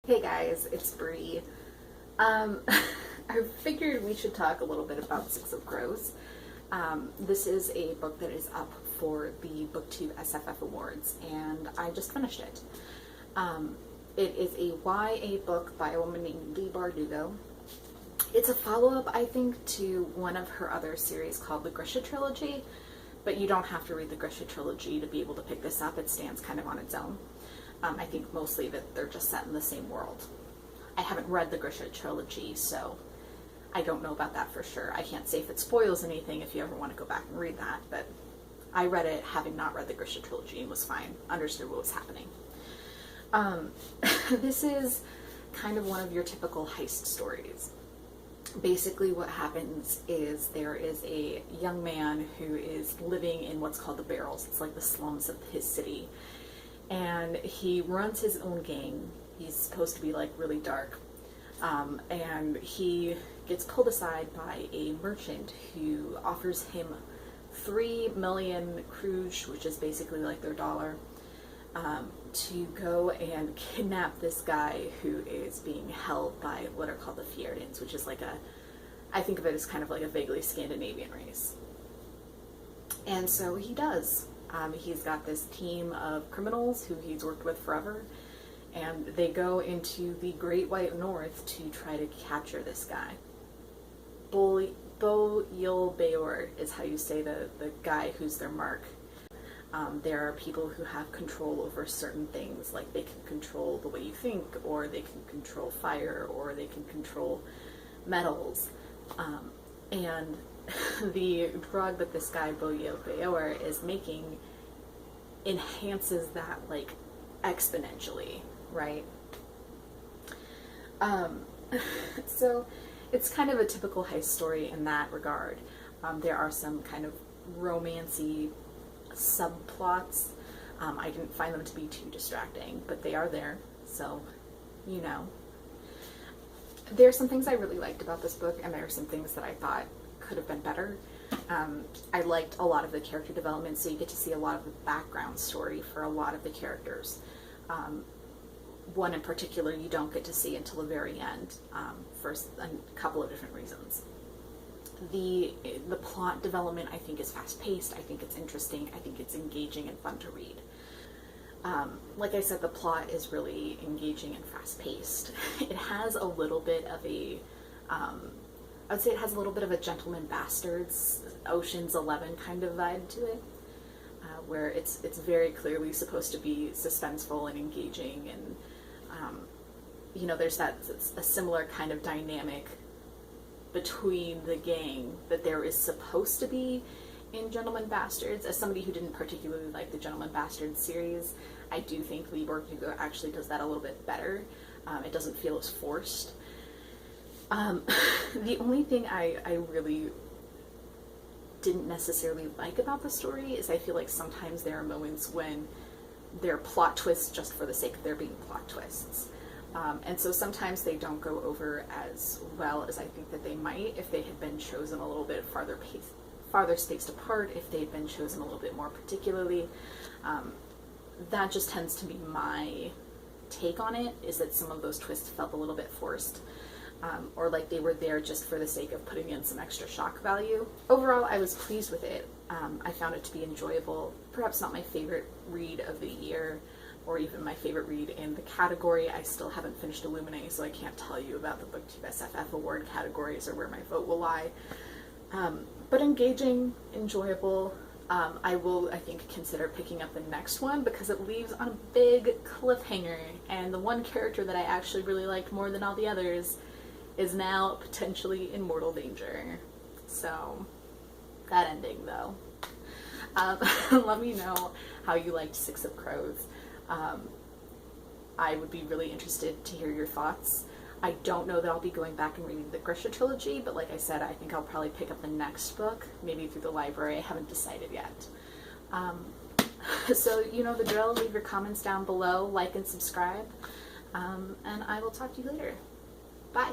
Hey guys, it's Bree. I figured we should talk a little bit about Six of Crows. This is a book that is up for the BookTube SFF Awards, and I just finished it. It is a YA book by a woman named Leigh Bardugo. It's a follow-up, I think, to one of her other series called the Grisha Trilogy, but you don't have to read the Grisha Trilogy to be able to pick this up. It stands kind of on its own. I think mostly that they're just set in the same world. I haven't read the Grisha Trilogy, so I don't know about that for sure. I can't say if it spoils anything if you ever want to go back and read that, but I read it having not read the Grisha Trilogy and was fine, understood what was happening. This is kind of one of your typical heist stories. Basically what happens is there is a young man who is living in what's called the Barrels. It's like the slums of his city. And he runs his own gang. He's supposed to be like really dark. And he gets pulled aside by a merchant who offers him 3 million kruj, which is basically like their dollar, to go and kidnap this guy who is being held by what are called the Fjerdans, which is like I think of it as kind of like a vaguely Scandinavian race. And so he does. He's got this team of criminals who he's worked with forever, and they go into the Great White North to try to capture this guy. Bo Yil Beor is how you say the guy who's their mark. There are people who have control over certain things, like they can control the way you think, or they can control fire, or they can control metals. And the drug that this guy Bo Yil Beor is making enhances that like exponentially, right? So it's kind of a typical heist story in that regard. There are some kind of romancy subplots. I didn't find them to be too distracting, but they are there, so you know. There are some things I really liked about this book, and there are some things that I thought could have been better. I liked a lot of the character development, so you get to see a lot of the background story for a lot of the characters. One in particular you don't get to see until the very end, for a couple of different reasons. The plot development I think is fast-paced, I think it's interesting, I think it's engaging and fun to read. Like I said, the plot is really engaging and fast-paced. It has a little bit of a, I would say it has a little bit of a Gentleman Bastards, Ocean's 11 kind of vibe to it, where it's very clearly supposed to be suspenseful and engaging, and you know, there's a similar kind of dynamic between the gang that there is supposed to be in Gentleman Bastards. As somebody who didn't particularly like the Gentleman Bastards series, I do think Leigh Bardugo actually does that a little bit better. It doesn't feel as forced. The only thing I really didn't necessarily like about the story is I feel like sometimes there are moments when there are plot twists just for the sake of there being plot twists. And so sometimes they don't go over as well as I think that they might if they had been chosen a little bit farther spaced apart, if they had been chosen a little bit more particularly. That just tends to be my take on it, is that some of those twists felt a little bit forced. Or like they were there just for the sake of putting in some extra shock value. Overall, I was pleased with it. I found it to be enjoyable. Perhaps not my favorite read of the year, or even my favorite read in the category. I still haven't finished Nominee, so I can't tell you about the BookTube SFF award categories or where my vote will lie. But engaging, enjoyable. I will, I think, consider picking up the next one because it leaves on a big cliffhanger, and the one character that I actually really liked more than all the others is now potentially in mortal danger. So, that ending though. Let me know how you liked Six of Crows. I would be really interested to hear your thoughts. I don't know that I'll be going back and reading the Grisha Trilogy, but like I said, I think I'll probably pick up the next book, maybe through the library. I haven't decided yet. So you know the drill. Leave your comments down below, like and subscribe, and I will talk to you later. Bye!